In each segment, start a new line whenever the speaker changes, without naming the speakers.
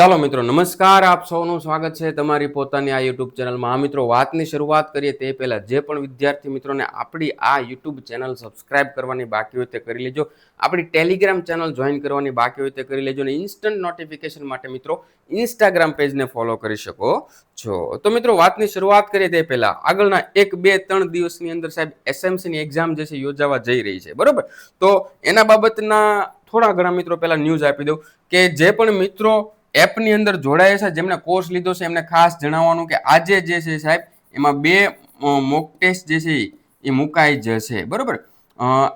ચાલો મિત્રો, નમસ્કાર. આપ સૌનું સ્વાગત છે તમારી પોતાની આ યુટ્યુબ ચેનલમાં. આ મિત્રો, વાતની શરૂઆત કરીએ તે પહેલાં જે પણ વિદ્યાર્થી મિત્રોને આપણી આ યુટ્યુબ ચેનલ સબસ્ક્રાઇબ કરવાની બાકી હોય તે કરી લેજો. આપણી ટેલિગ્રામ ચેનલ જોઈન કરવાની બાકી હોય તે કરી લેજો. અને ઇન્સ્ટન્ટ નોટિફિકેશન માટે મિત્રો ઇન્સ્ટાગ્રામ પેજને ફોલો કરી શકો છો. તો મિત્રો, વાતની શરૂઆત કરીએ તે પહેલાં આગળના 1, 2, 3 દિવસની અંદર સાહેબ એસએમસીની એક્ઝામ જે છે યોજાવા જઈ રહી છે, બરોબર. તો એના બાબતના થોડા ઘણા મિત્રો પહેલા ન્યૂઝ આપી દઉં કે જે પણ મિત્રો એપની અંદર જોડાયા છે, જેમણે કોર્સ લીધો છે, એમને ખાસ જણાવવાનું કે આજે જે છે સાહેબ એમાં 2 મોક ટેસ્ટ જે છે એ મુકાઈ જશે, બરોબર.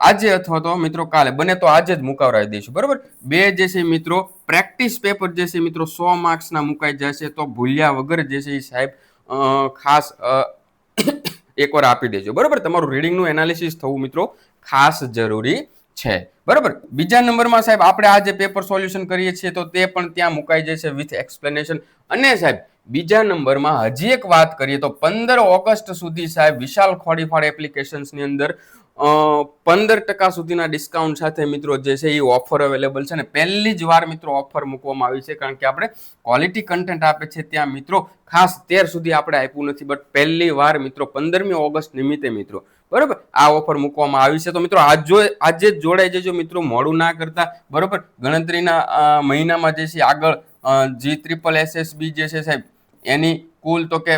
આજે અથવા તો મિત્રો કાલે, બને તો આજે જ મુકાવરાવી દઈશું, બરોબર. 2 જે છે મિત્રો પ્રેક્ટિસ પેપર જે છે મિત્રો 100 માર્ક્સના મુકાઈ જશે. તો ભૂલ્યા વગર જે છે સાહેબ ખાસ એકવાર આપી દેજો, બરોબર. તમારું રીડિંગનું એનાલિસિસ થવું મિત્રો ખાસ જરૂરી છે, બરોબર. બીજા નંબરમાં સાહેબ આપણે આ જે પેપર સોલ્યુશન કરીએ છીએ તો તે પણ ત્યાં મુકાઈ જશે વિથ એક્સપ્લેનેશન. અને સાહેબ બીજા નંબરમાં હજી એક વાત કરીએ તો 15 ઓગસ્ટ સુધી સાહેબ વિશાલ ખોડીફાડ એપ્લિકેશન્સની અંદર 15% સુધીના ડિસ્કાઉન્ટ સાથે મિત્રો જે છે એ ઓફર અવેલેબલ છે. અને પહેલી જ વાર મિત્રો ઓફર મૂકવામાં આવી છે, કારણ કે આપણે ક્વોલિટી કન્ટેન્ટ આપે છે ત્યાં મિત્રો ખાસ 13 સુધી આપણે આપ્યું નથી, બટ પહેલી વાર મિત્રો 15મી ઓગસ્ટ નિમિત્તે મિત્રો, બરોબર, આ ઓફર મૂકવામાં આવી છે. તો મિત્રો આજે જ જોડાઈ જજો મિત્રો, મોડું ના કરતા, બરોબર. ગણતરીના મહિનામાં જે છે આગળ GSSB જે છે સાહેબ એની કુલ તો કે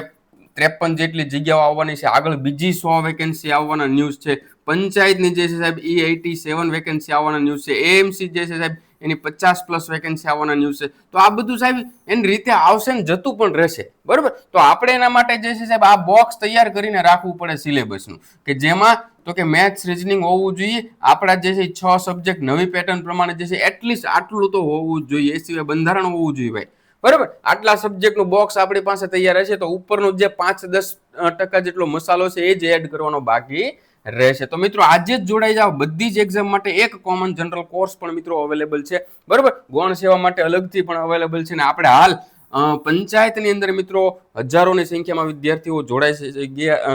53 જેટલી જગ્યાઓ આવવાની છે. આગળ બીજી 100 વેકેન્સી આવવાના ન્યૂઝ છે. પંચાયતની જે છે સાહેબ E87 વેકેન્સી આવવાના ન્યૂઝ છે. AMC જે છે સાહેબ એની 50+ વેકેન્સી આવવાના ન્યૂઝ છે. તો આ બધું સાહેબ એની રીતે આવશે ને જતું પણ રહેશે, બરોબર. તો આપણે એના માટે જે છે સાહેબ આ બોક્સ તૈયાર કરીને રાખવું પડે સિલેબસનું, કે જેમાં તો કે મેથ્સ રીઝનિંગ હોવું જોઈએ. આપણા જે છે 6 સબ્જેક્ટ નવી પેટર્ન પ્રમાણે જે છે એટલીસ્ટ આટલું તો હોવું જ જોઈએ. એ સિવાય બંધારણ હોવું જોઈએ ભાઈ, બરોબર. આટલા સબ્જેક્ટનું બોક્સ આપણી પાસે તૈયાર હશે તો ઉપરનો જે 5-10% જેટલો મસાલો છે એ જ એડ કરવાનો બાકી રહેશે. તો મિત્રો આજે જ જોડાઈ જાઓ. બધી જ એક્ઝામ માટે એક કોમન જનરલ કોર્સ પણ મિત્રો અવેલેબલ છે, બરોબર. ગૌણ સેવા માટે અલગથી પણ અવેલેબલ છે. ને આપણે હાલ પંચાયતની અંદર મિત્રો હજારોની સંખ્યામાં વિદ્યાર્થીઓ જોડાઈ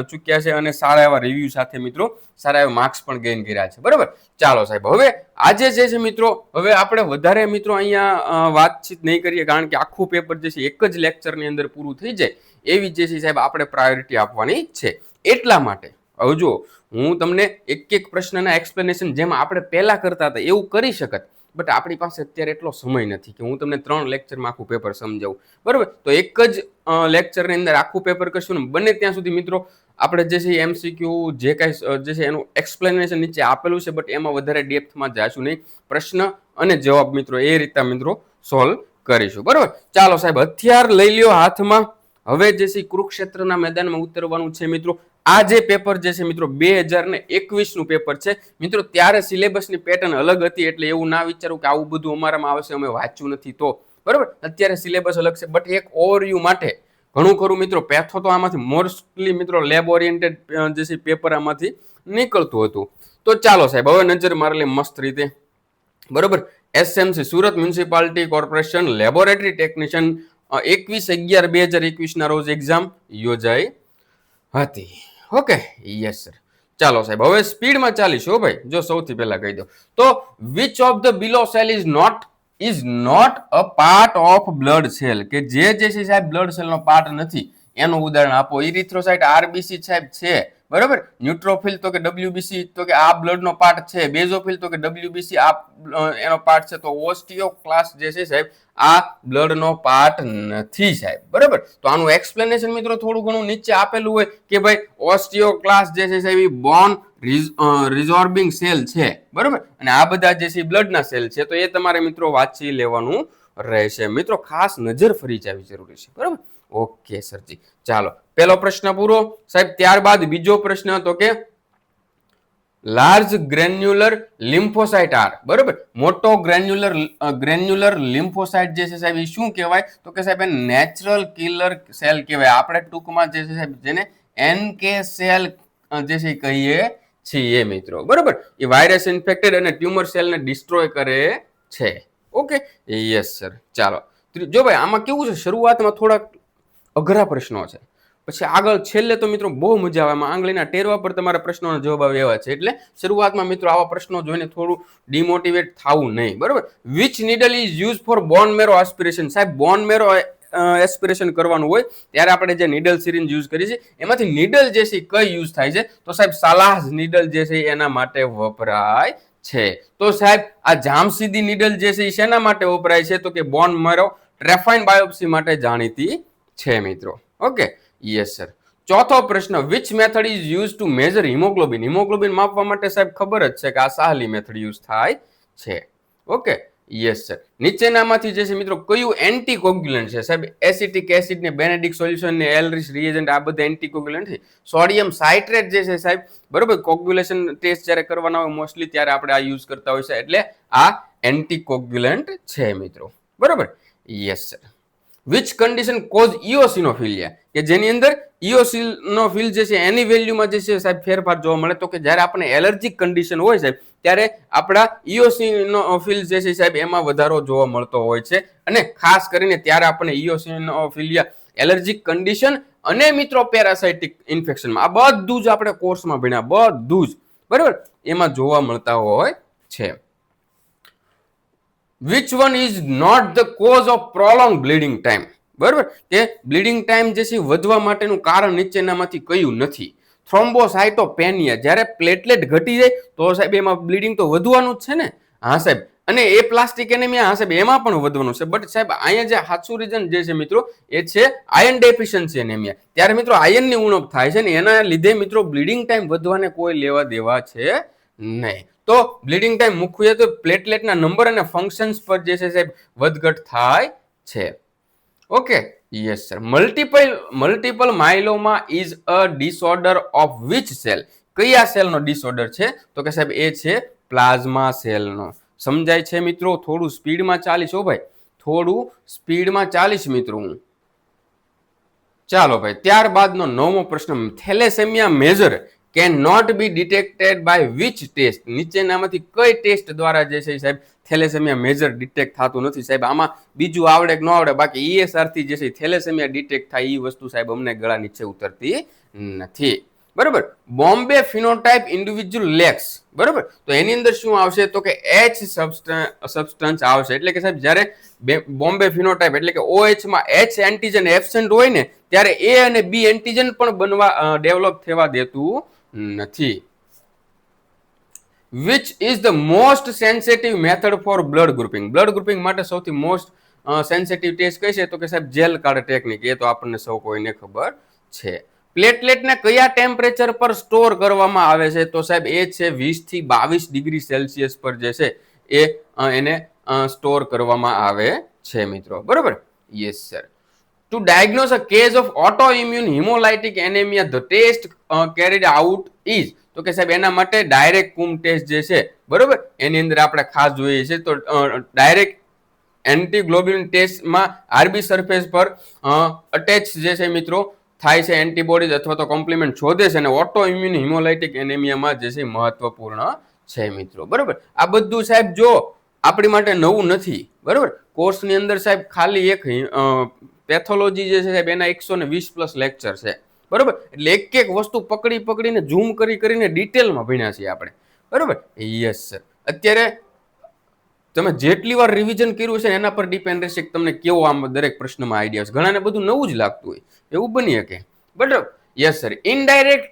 ચૂક્યા છે અને સારા એવા રિવ્યુ સાથે મિત્રો સારા એવા માર્ક્સ પણ ગેઇન કર્યા છે, બરોબર. ચાલો સાહેબ, હવે આજે જે છે મિત્રો, હવે આપણે વધારે મિત્રો અહીંયા વાતચીત નહીં કરીએ, કારણ કે આખું પેપર જે છે એક જ લેક્ચરની અંદર પૂરું થઈ જાય એવી જે છે સાહેબ આપણે પ્રાયોરિટી આપવાની છે. એટલા માટે હવે જો હું તમને એક પ્રશ્નના એક્સપ્લેનેશન જેમ આપણે પહેલા કરતા હતા એવું કરી શકત, બટ આપણી પાસે અત્યારે એટલો સમય નથી કે હું તમને 3 લેક્ચરમાં આખું પેપર સમજાવું, બરોબર. તો એક જ લેક્ચરની અંદર આખું પેપર કરશું ને, બને ત્યાં સુધી મિત્રો આપણે જે છે MCQ જે કાંઈ જે છે એનું એક્સપ્લેનેશન નીચે આપેલું છે, બટ એમાં વધારે ડેપ્થમાં જઈશું નહીં. પ્રશ્ન અને જવાબ મિત્રો એ રીતે મિત્રો સોલ્વ કરીશું, બરોબર. ચાલો સાહેબ, હથિયાર લઈ લ્યો હાથમાં. હવે જે છે કુરુક્ષેત્રના મેદાનમાં ઉતરવાનું છે મિત્રો. આ જે પેપર જે છે મિત્રો 2021નું પેપર છે મિત્રો. ત્યારે સિલેબસની પેટર્ન અલગ હતી, એટલે એવું ના વિચારું કે આવું બધું અમારામાં આવશે, અમે વાંચ્યું નથી તો, બરોબર. અત્યારે સિલેબસ અલગ છે, બટ એક ઓવરવ્યુ માટે ઘણું ખરું મિત્રો. પેથો તો આમાંથી મોસ્ટલી મિત્રો લેબ ઓરિએન્ટેડ જે છે પેપર આમાંથી નીકળતું હતું. તો ચાલો સાહેબ, હવે નજર મારી લે મસ્ત રીતે, બરોબર. SMC Surat municipality corporation laboratory technician 21/11/2021 ના રોજ એક્ઝામ યોજાઈ હતી. Okay, yes sir. ચાલો સાહેબ, હવે સ્પીડમાં ચાલીશું ભાઈ. જો સૌથી પહેલા કહી દો તો which of the below cell is not a part of blood cell, કે જે છે સાહેબ બ્લડ સેલનો પાર્ટ નથી એનું ઉદાહરણ આપો. ઇરિથ્રોસાઇટ RBC સાહેબ છે, બરોબર. ન્યુટ્રોફિલ તો કે WBC તો કે આ બ્લડનો પાર્ટ છે. બેઝોફિલ તો કે WBC આ એનો પાર્ટ છે. તો ઓસ્ટિયોક્લાસ્ટ જે છે સાહેબ આ બ્લડનો પાર્ટ નથી સાહેબ, બરોબર. તો આનું એક્સપ્લેનેશન મિત્રો થોડું ઘણું નીચે આપેલું હોય કે ભાઈ ઓસ્ટિયોક્લાસ્ટ જે છે સાહેબ એ બોન રિઝોર્બિંગ સેલ છે, બરોબર. અને આ બધા જે છે બ્લડના સેલ છે, તો એ તમારે મિત્રો વાંચી લેવાનું રહેશે મિત્રો. ખાસ નજર ફરી જવી જરૂરી છે, બરોબર. ઓકે સરજી, ચાલો પહેલો પ્રશ્ન પૂરો સાહેબ. ત્યારબાદ બીજો પ્રશ્ન હતો કે લાર્જ ગ્રેન્યુલર લિમ્ફોસાઇટ આર, બરોબર. મોટો ગ્રેન્યુલર લિમ્ફોસાઇટ જે છે સાહેબ એ શું કહેવાય? તો કે સાહેબ નેચરલ કિલર સેલ કહેવાય. આપણે ટૂંકમાં જે છે સાહેબ જેને NK સેલ જે છે કહીએ છીએ મિત્રો, બરોબર. એ વાયરસ ઇન્ફેક્ટેડ અને ટ્યુમર સેલને ડિસ્ટ્રોય કરે છે. Okay, yes sir. ચાલો જો ભાઈ, આમાં કેવું છે, શરૂઆતમાં થોડાક અઘરા પ્રશ્નો છે, પછી આગળ છેલ્લે તો મિત્રો બહુ મજા આવે, આમાં આંગળીના ટેરવા પર તમારા પ્રશ્નોના જવાબ આવે એવા છે. એટલે શરૂઆતમાં મિત્રો આવા પ્રશ્નો જોઈને થોડું ડિમોટિવેટ થવું નહીં, બરોબર. Which needle is use for bone marrow aspiration. સાહેબ બોન મેરો એસ્પિરેશન કરવાનું હોય ત્યારે આપણે જે નીડલ સિરિંજ યુઝ કરીએ છીએ એમાંથી નીડલ જે છે કઈ યુઝ થાય છે, તો સાહેબ સાલાહ નીડલ જે છે એના માટે વપરાય છે. તો સાહેબ આ જામસીદી નીડલ જે છે એ શેના માટે વપરાય છે, તો કે બોન મેરો ટ્રેફાઇન બાયોપ્સી માટે જાણીતી છે મિત્રો. Okay, yes sir. ચોથો પ્રશ્ન, which method is use two major haemoglobin. Haemoglobin માપવા માટે સાહેબ ખબર જ છે કે આ સાહલી મેથડ યુઝ થાય છે. Okay, yes sir. નીચેનામાંથી જે છે મિત્રો કયું એન્ટીકોગ્યુલન્ટ છે? સાહેબ એસિટિક એસિડ ને બેનેડિક સોલ્યુશન ને એલરિસ રિએજન્ટ આ બધા એન્ટીકોગ્યુલન્ટ છે. સોડિયમ સાઇટ્રેટ જે છે સાહેબ, બરોબર, કોગ્યુલેશન ટેસ્ટ જ્યારે કરવાના હોય મોસ્ટલી ત્યારે આપણે આ યુઝ કરતા હોય છે, એટલે આ એન્ટીકોગ્યુલન્ટ છે મિત્રો, બરોબર. Yes sir. Which condition cause eosinophilia, કે જેની અંદર ઇઓસિનોફિલ જે છે એની વેલ્યુમાં જે છે સાહેબ ફેરફાર જોવા મળે, તો કે જ્યારે આપણે એલર્જીક કન્ડિશન હોય સાહેબ ત્યારે આપણા ઇઓસિનોફિલ જે છે સાહેબ એમાં વધારો જોવા મળતો હોય છે, અને ખાસ કરીને ત્યારે આપણે ઇઓસિનોફિલિયા એલર્જીક કન્ડિશન અને મિત્રો પેરાસાઇટિક ઇન્ફેક્શનમાં આ બધું જ આપણે કોર્સમાં ભણ્યા, બધું જ બરાબર એમાં જોવા મળતા હોય છે. Which one is not the cause of prolong bleeding time, બરાબર, કે બ્લીડિંગ ટાઈમ જે છે વધવા માટેનું કારણ નીચેનામાંથી કયું નથી? થ્રોમ્બોસાઇટોપેનિયા, જ્યારે પ્લેટલેટ ઘટી જાય તો સાહેબ એમાં બ્લીડિંગ તો વધવાનું જ છે ને. હા સાહેબ. અને એ પ્લાસ્ટિક એનેમિયા, હા સાહેબ એમાં પણ વધવાનું છે. બટ સાહેબ અહીંયા જે સાચું રીઝન જે છે મિત્રો એ છે આયર્ન ડેફિશિયન્સી એનેમિયા. ત્યારે મિત્રો આયર્નની ઉણપ થાય છે ને એના લીધે મિત્રો બ્લીડિંગ ટાઈમ વધવાને કોઈ લેવા દેવા છે નહીં. તો બ્લીડિંગ ટાઈમ મુખ્ય તો પ્લેટલેટના નંબર અને ફંક્શન્સ પર જે છે સાહેબ વધઘટ થાય છે. Okay, yes sir. Multiple myeloma is a disorder of which cell. કયા સેલનો ડિસઓર્ડર છે? તો કે સાહેબ એ છે પ્લાઝમા સેલનો. સમજાય છે મિત્રો? થોડું સ્પીડમાં ચાલીશ હો ભાઈ, થોડું સ્પીડમાં ચાલીશ મિત્રો હું. ચાલો ભાઈ, ત્યારબાદનો 9મો પ્રશ્ન, thalassaemia major can not be detected by which test. નીચેનામાંથી કઈ ટેસ્ટ દ્વારા જે છે સાહેબ થેલેસેમિયા મેજર ડિટેક્ટ થતું નથી? સાહેબ આમાં બીજું આવડે કે ન આવડે, બાકી ESR થી જે છે થેલેસેમિયા ડિટેક્ટ થાય એ વસ્તુ સાહેબ અમને ગળા નીચે ઉતરતી નથી, બરોબર. બોમ્બે ફિનોટાઇપ ઇન્ડિવિજ્યુઅલ લેક્સ, બરોબર, તો એની અંદર શું આવશે? તો કે H સબસ્ટન્સ આવશે. એટલે કે સાહેબ જ્યારે બોમ્બે ફિનોટાઇપ એટલે કે OH માં H એન્ટીજન એબસેન્ટ હોય ને ત્યારે A અને B એન્ટીજન પણ બનવા ડેવલપ થવા દેતું નથી. Which is the most sensitive method for blood grouping. Blood grouping માટે સૌથી મોસ્ટ સેન્સિટિવ ટેસ્ટ કઈ છે? તો કે સાહેબ જેલ કાર્ડ ટેકનિક. એ તો આપણને સૌ કોઈને ખબર છે. પ્લેટલેટને કયા ટેમ્પરેચર પર સ્ટોર કરવામાં આવે છે? તો સાહેબ એ છે 20 થી 22 ડિગ્રી સેલ્સિયસ પર જે છે એ એને સ્ટોર કરવામાં આવે છે મિત્રો, બરોબર. Yes sir. To diagnose a case of autoimmune haemolytic anaemia the test carried out is. તો કે સાહેબ એના માટે ડાયરેક્ટ કુમ ટેસ્ટ જે છે, બરોબર, એની અંદર આપણે ખાસ જોઈએ છે. તો ડાયરેક્ટ એન્ટીગ્લોબ્યુલિન ટેસ્ટમાં આરબી સરફેસ પર અટેચ જે છે મિત્રો થાય છે એન્ટીબોડીઝ અથવા તો કોમ્પ્લિમેન્ટ શોધે છે, અને ઓટો ઇમ્યુન હિમોલાઇટિક એનેમિયામાં જે છે મહત્વપૂર્ણ છે મિત્રો, બરોબર. આ બધું સાહેબ જો આપણી માટે નવું નથી, બરોબર. કોર્સની અંદર સાહેબ ખાલી એક પેથોલોજી જે છે સાહેબ એના 120+ લેક્ચર છે, બરોબર. એટલે એક એક વસ્તુ પકડીને ઝૂમ કરીને ડિટેલમાં ભણ્યા છીએ આપણે, બરોબર. Yes sir. અત્યારે તમે જેટલી વાર રિવિઝન કર્યું છે એના પર ડિપેન્ડ રહેશે કે તમને કેવો આમ દરેક પ્રશ્નમાં આઈડિયા છે. ઘણાને બધું નવું જ લાગતું હોય, એવું બની શકે, બરાબર. Yes sir. Indirect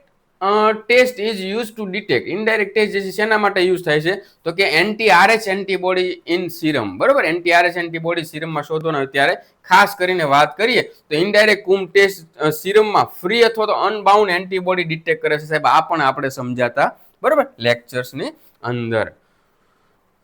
test is use to detect. Indirect test જે છે શેના માટે યુઝ થાય છે? તો કે એન્ટી-RH એન્ટીબોડી ઇન સીરમ, બરાબર. એન્ટી-RH એન્ટીબોડી સીરમમાં શોધવાનો ત્યારે ખાસ કરીને વાત કરીએ તો ઇનડાયરેક્ટ કુમ ટેસ્ટ સીરમમાં ફ્રી અથવા તો અનબાઉન્ડ એન્ટીબોડી ડિટેક્ટ કરે છે સાહેબ. આ પણ આપણે સમજાતા, બરાબર, લેક્ચર્સની અંદર.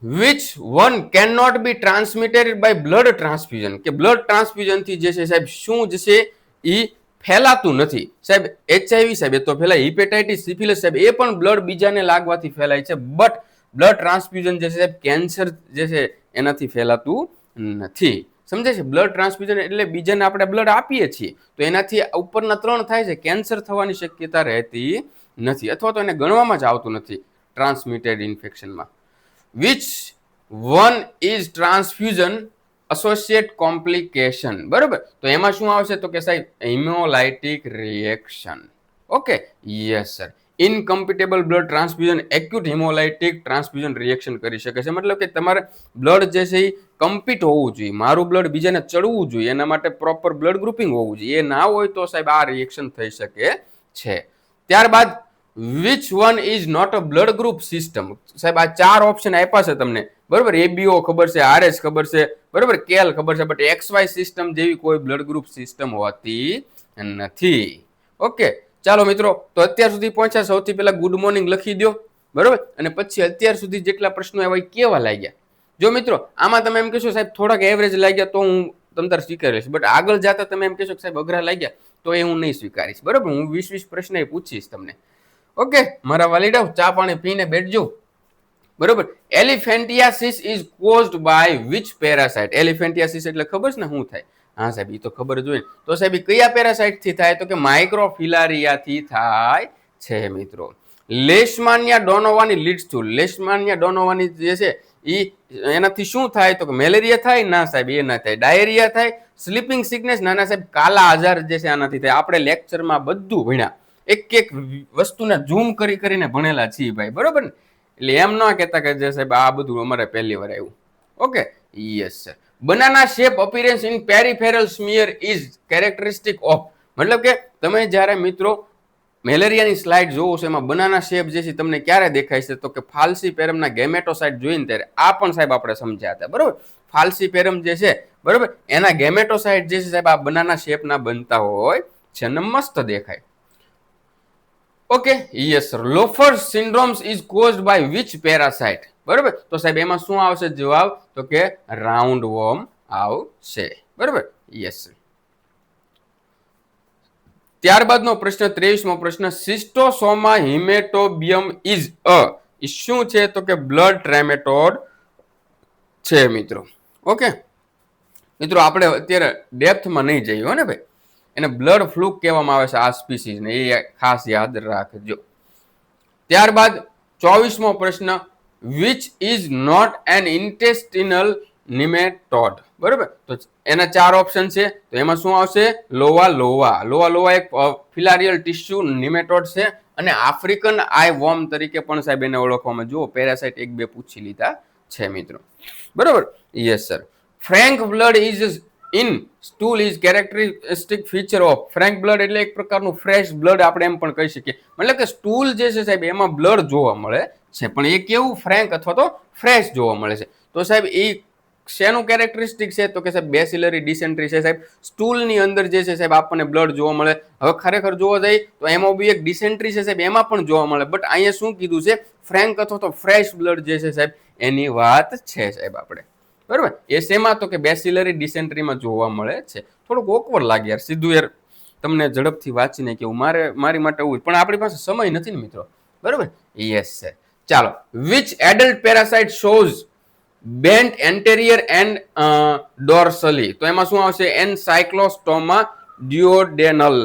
Which one can not be transmitted by blood transfusion. કે બ્લડ ટ્રાન્સફ્યુઝન થી જે છે સાહેબ શું જે છે એ ફેલાતું નથી સાહેબ? HIV સાહેબ એ તો ફેલાય, હિપેટાઇટિસ, સિફિલિસ સાહેબ એ પણ બ્લડ બીજાને લાગવાથી ફેલાય છે. બટ બ્લડ ટ્રાન્સફ્યુઝન જે છે સાહેબ કેન્સર જે છે એનાથી ફેલાતું નથી. સમજે છે? બ્લડ ટ્રાન્સફ્યુઝન એટલે બીજાને આપણે બ્લડ આપીએ છીએ તો એનાથી ઉપરના 3 થાય છે, કેન્સર થવાની શક્યતા રહેતી નથી, અથવા તો એને ગણવામાં જ આવતું નથી ટ્રાન્સમિટેડ ઇન્ફેક્શનમાં. Which one is transfusion associate complication, બરોબર. તો એમાં શું આવશે તો કે સાહેબ haemolytic reaction. Okay, yes sir. Incompatible blood transfusion acute haemolytic transfusion reaction કરી શકે છે. મતલબ કે તમારે બ્લડ જે છે એ કમ્પીટ હોવું જોઈએ, મારું બ્લડ બીજાને ચડવું જોઈએ, એના માટે પ્રોપર બ્લડ ગ્રુપિંગ હોવું જોઈએ. એ ના હોય તો સાહેબ આ રિએક્શન થઈ શકે છે. ત્યારબાદ which one is not a blood group system. સાહેબ આ 4 ઓપ્શન આપ્યા છે તમને, બરોબર. એબીઓ ખબર છે, આરએસ ખબર છે, બરોબર, કેલ ખબર છે, બટ XY સિસ્ટમ જેવી કોઈ બ્લડ ગ્રુપ સિસ્ટમ હોતી નથી. ઓકે, ચાલો મિત્રો, તો અત્યાર સુધી પહોંચ્યા, સૌથી પહેલા ગુડ મોર્નિંગ લખી દો, બરોબર. અને પછી અત્યાર સુધી જેટલા પ્રશ્નો આવ્યા કેવા લાગ્યા. જો મિત્રો આમાં તમે એમ કહેશો સાહેબ થોડાક એવરેજ લાગ્યા તો હું તમતાર સ્વીકારીશ, બટ આગળ જતા તમે એમ કહેશો કે સાહેબ અઘરા લાગ્યા તો એ હું નહીં સ્વીકારીશ, બરોબર. હું 20 પ્રશ્ન પૂછીશ તમને. ઓકે મારા વાલીડાઓ, ચા પાણી પીને બેઠજો, બરોબર. Elephantiasis is caused by which parasite. Elephantiasis એટલે ખબર છે ને શું થાય? હા સાહેબ એ તો ખબર જ હોય. તો સાહેબ કયા પેરાસાઇટ થી થાય? તો કે માઇક્રોફિલારિયા થી થાય છે મિત્રો. લેશમાનિયા ડોનોવાની લીડ્સ ટુ. લેશમાનિયા ડોનોવાની જે છે એનાથી શું થાય? તો કે મેલેરિયા થાય? ના સાહેબ એ ના થાય. ડાયરિયા થાય? Sleeping sickness? ના ના સાહેબ કાલા આજાર જે છે આનાથી થાય. આપણે લેક્ચરમાં બધું ભણ્યા, એક એક વસ્તુને ઝૂમ કરી કરીને ભણેલા છીએ ભાઈ, બરોબર ને. એટલે એમ ન કહેતા કે જે સાહેબ આ બધું અમારે પહેલી વાર આવ્યું. Okay, yes sir. Banana shape appearance in peripheral smear is characteristic of. મતલબ કે તમે જ્યારે મિત્રો મેલેરિયાની સ્લાઇડ જોવો છો એમાં બનાના શેપ જે છે તમને ક્યારે દેખાય છે? તો કે ફાલ્સીપેરમના ગેમેટોસાઇટ જોઈને ત્યારે. આ પણ સાહેબ આપણે સમજ્યા હતા, બરોબર. ફાલ્સીપેરમ જે છે, બરોબર, એના ગેમેટોસાઇટ જે છે સાહેબ આ બનાના શેપના બનતા હોય છે અને મસ્ત દેખાય. Okay, yes sir. Loffler's syndromes is caused by which parasite? બરોબર. તો સાહેબ એમાં શું આવશે જવાબ? તો કે રાઉન્ડ વોર્મ આવશે, બરોબર. Yes sir. ત્યારબાદનો પ્રશ્ન 23મો પ્રશ્ન, સિસ્ટોસોમા હિમેટોબિયમ ઇઝ અ. એ શું છે? તો કે બ્લડ ટ્રેમેટોડ છે મિત્રો. ઓકે મિત્રો, આપણે અત્યારે ડેપ્થમાં નહીં જઈએ હો ને ભાઈ. એને બ્લડ ફ્લૂક કહેવામાં આવે છે આ સ્પીસીસને, એ ખાસ યાદ રાખજો. ત્યારબાદ 24મો પ્રશ્ન, which is not N ઇન્ટેસ્ટિનલ nematode. બરોબર. તો એના 4 ઓપ્શન છે. તો એમાં શું આવશે? લોવા લોવા. લોવા લોવા એક ફિલારિયલ ટિશ્યુ નિમેટોડ છે અને આફ્રિકન આઈ વોર્મ તરીકે પણ સાહેબ એને ઓળખવામાં. જુઓ પેરાસાઇટ 1-2 પૂછી લીધા છે મિત્રો, બરોબર. Yes sir. Frank blood is in stool is characteristic feature of. Frank blood એટલે એક પ્રકારનું ફ્રેશ બ્લડ આપણે એમ પણ કહી શકીએ. મતલબ કે સ્ટૂલ જે છે સાહેબ એમાં બ્લડ જોવા મળે છે, પણ એ કેવું? ફ્રેન્ક અથવા તો ફ્રેશ જોવા મળે છે. તો સાહેબ એ શેનું કેરેક્ટરિસ્ટિક છે? તો કે સાહેબ બેસિલરી ડિસેન્ટ્રી છે સાહેબ. સ્ટૂલની અંદર જે છે સાહેબ આપણને બ્લડ જોવા મળે. હવે ખરેખર જોવા જઈએ તો એમાં બી એક ડિસેન્ટ્રી છે સાહેબ, એમાં પણ જોવા મળે. બટ અહીંયા શું કીધું છે? ફ્રેન્ક અથવા તો ફ્રેશ બ્લડ જે છે સાહેબ એની વાત છે સાહેબ આપણે, બરોબર. એ શેમાં? તો કે બેસિલરી ડિસેન્ટ્રીમાં જોવા મળે છે. થોડુંક ઓકવર્ડ લાગે યાર, સીધું યાર તમને ઝડપથી વાંચીને કેવું મારી માટે એવું, પણ આપણી પાસે સમય નથી ને મિત્રો, બરોબર. Yes sir. ચાલો. Which adult parasite shows bent anterior and dorsally. તો એમાં શું આવશે? Ancylostoma duodenale.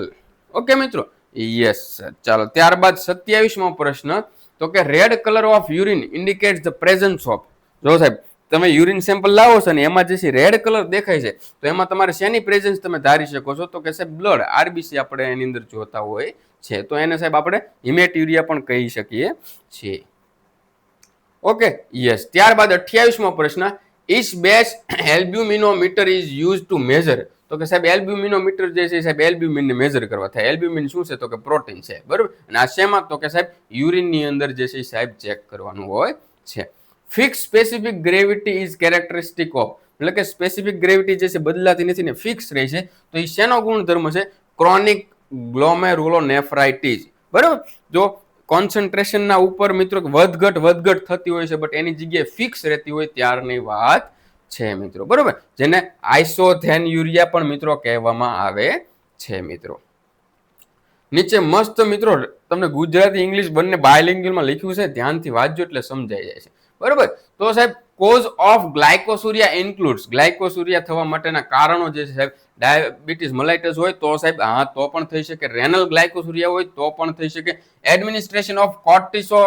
ઓકે મિત્રો, યસ સર. ચાલો. ત્યારબાદ 27મો પ્રશ્ન, તો કે red colour of urine indicates the presence of. જો સાહેબ તમે યુરિન સેમ્પલ લાવો છો ને એમાં જે છે રેડ કલર દેખાય છે, તો એમાં તમારે શેની પ્રેઝન્સ તમે ધારી શકો છો? તો કે સાહેબ બ્લડ, આરબીસી આપણે એની અંદર જોતા હોય છે. તો એને સાહેબ આપણે હિમેટ્યુરિયા પણ કહી શકીએ છીએ. Okay, yes. ત્યારબાદ 28મો પ્રશ્ન, Esbach albuminometer is use to measure. તો કે સાહેબ એલ્બ્યુમિનોમીટર જે છે સાહેબ એલ્બ્યુમિનને મેઝર કરવા થાય. એલ્બ્યુમિન શું છે? તો કે પ્રોટીન છે, બરોબર. અને આ શેમાં? તો કે સાહેબ યુરિનની અંદર જે છે સાહેબ ચેક કરવાનું હોય છે. Fix specific gravity is characteristic of. એટલે કે સ્પેસિફિક ગ્રેવિટી જે છે બદલાતી નથી ને ફિક્સ રહે છે. તો એ શેનો ગુણધર્મ છે? ક્રોનિક ગ્લોમેરુલોનેફ્રાઇટિસ, બરોબર. જો કોન્સન્ટ્રેશનના ઉપર મિત્રો વધઘટ થતી હોય છે, બટ એની જગ્યાએ ફિક્સ રહેતી હોય ત્યારની વાત છે મિત્રો, બરોબર. જેને આઇસોથેન્યુરિયા પણ મિત્રો કહેવામાં આવે છે મિત્રો. નીચે મસ્ત મિત્રો તમને ગુજરાતી ઇંગ્લિશ બંને બાયલિંગ્યુઅલમાં લખ્યું છે, ધ્યાનથી વાંચજો એટલે સમજાઈ જાય છે, બરોબર. તો સાહેબ કોઝ ઓફ ગ્લાયકોસુરિયા ઇન્ક્લુડ્સ. ગ્લાયકોસુરિયા થવા માટેના કારણો જે છે સાહેબ, ડાયાબિટીસ મલાઇટસ હોય તો સાહેબ હા તો પણ થઈ શકે. રેનલ ગ્લાયકોસુરિયા હોય તો પણ થઈ શકે. એડમિનિસ્ટ્રેશન ઓફ કોર્ટિસો